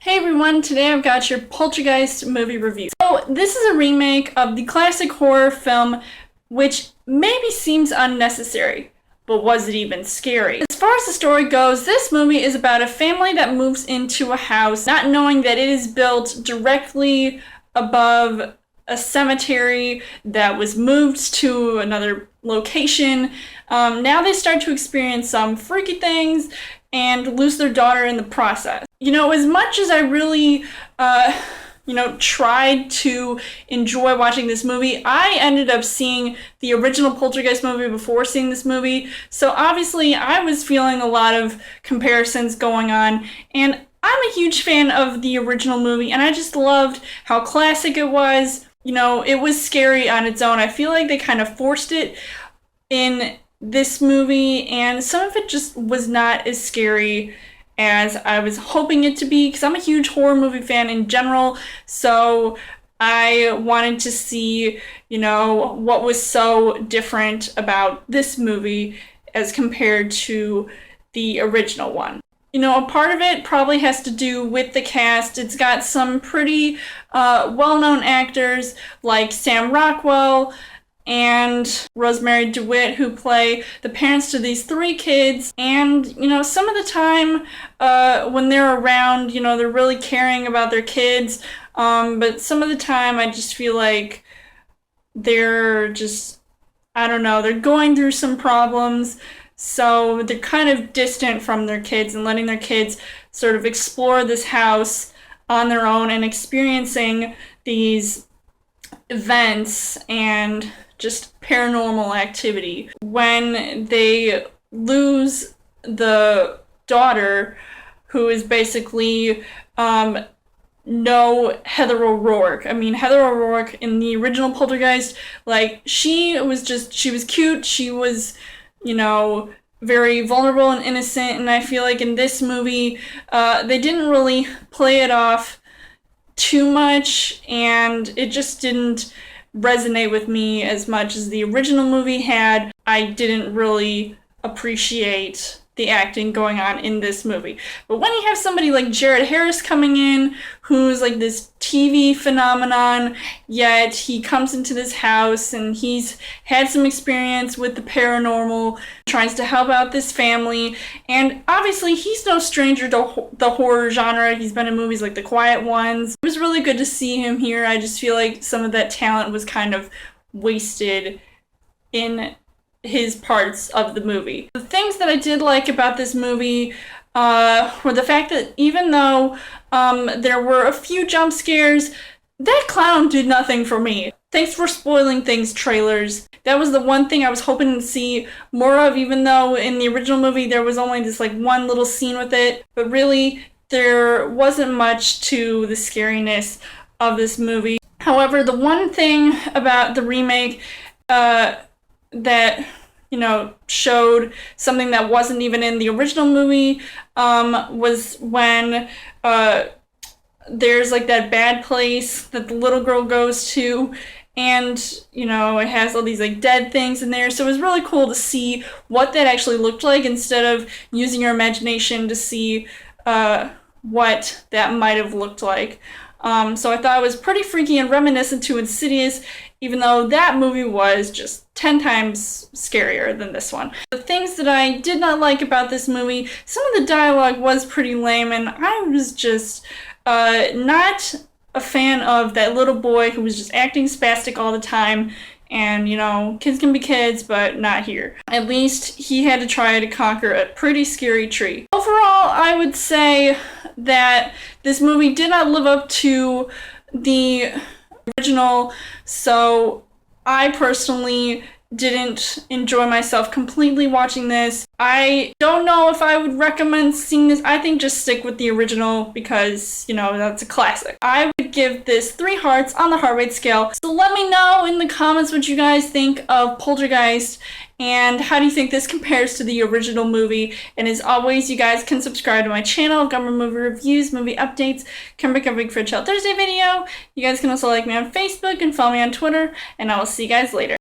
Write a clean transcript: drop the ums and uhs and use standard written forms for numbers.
Hey everyone, today I've got your Poltergeist movie review. So this is a remake of the classic horror film, which maybe seems unnecessary, but was it even scary? As far as the story goes, this movie is about a family that moves into a house, not knowing that it is built directly above a cemetery that was moved to another location. Now they start to experience some freaky things and lose their daughter in the process. As much as I really, tried to enjoy watching this movie, I ended up seeing the original Poltergeist movie before seeing this movie. So obviously I was feeling a lot of comparisons going on, and I'm a huge fan of the original movie, and I just loved how classic it was. It was scary on its own. I feel like they kind of forced it in this movie, and some of it just was not as scary as I was hoping it to be, because I'm a huge horror movie fan in general, so I wanted to see, what was so different about this movie as compared to the original one. A part of it probably has to do with the cast. It's got some pretty well-known actors like Sam Rockwell and Rosemary DeWitt, who play the parents to these three kids. And, some of the time when they're around, they're really caring about their kids. But some of the time I just feel like they're just, I don't know, they're going through some problems. So they're kind of distant from their kids and letting their kids sort of explore this house on their own and experiencing these events and just paranormal activity. When they lose the daughter, who is basically no Heather O'Rourke. I mean, Heather O'Rourke in the original Poltergeist, she was cute, she was, very vulnerable and innocent, and I feel like in this movie, they didn't really play it off too much, and it just didn't resonate with me as much as the original movie had. I didn't really appreciate the acting going on in this movie. But when you have somebody like Jared Harris coming in, who's like this TV phenomenon, yet he comes into this house and he's had some experience with the paranormal, tries to help out this family, and obviously he's no stranger to the horror genre. He's been in movies like The Quiet Ones. It was really good to see him here. I just feel like some of that talent was kind of wasted in his parts of the movie. The things that I did like about this movie were the fact that even though there were a few jump scares, that clown did nothing for me. Thanks for spoiling things, trailers. That was the one thing I was hoping to see more of, even though in the original movie there was only this one little scene with it. But really, there wasn't much to the scariness of this movie. However, the one thing about the remake that showed something that wasn't even in the original movie was when there's that bad place that the little girl goes to, and it has all these dead things in there. So it was really cool to see what that actually looked like instead of using your imagination to see what that might have looked like. So I thought it was pretty freaky and reminiscent to Insidious, even though that movie was just 10 times scarier than this one. The things that I did not like about this movie, some of the dialogue was pretty lame, and I was just not a fan of that little boy who was just acting spastic all the time. And, kids can be kids, but not here. At least he had to try to conquer a pretty scary tree. Overall, I would say that this movie did not live up to the original, so I personally didn't enjoy myself completely watching this. I don't know if I would recommend seeing this. I think just stick with the original because, that's a classic. I would give this 3 hearts on the heart rate scale. So let me know in the comments what you guys think of Poltergeist and how do you think this compares to the original movie. And as always, you guys can subscribe to my channel. I've got more movie reviews, movie updates, come back every Fridge Out Thursday video. You guys can also like me on Facebook and follow me on Twitter, and I will see you guys later.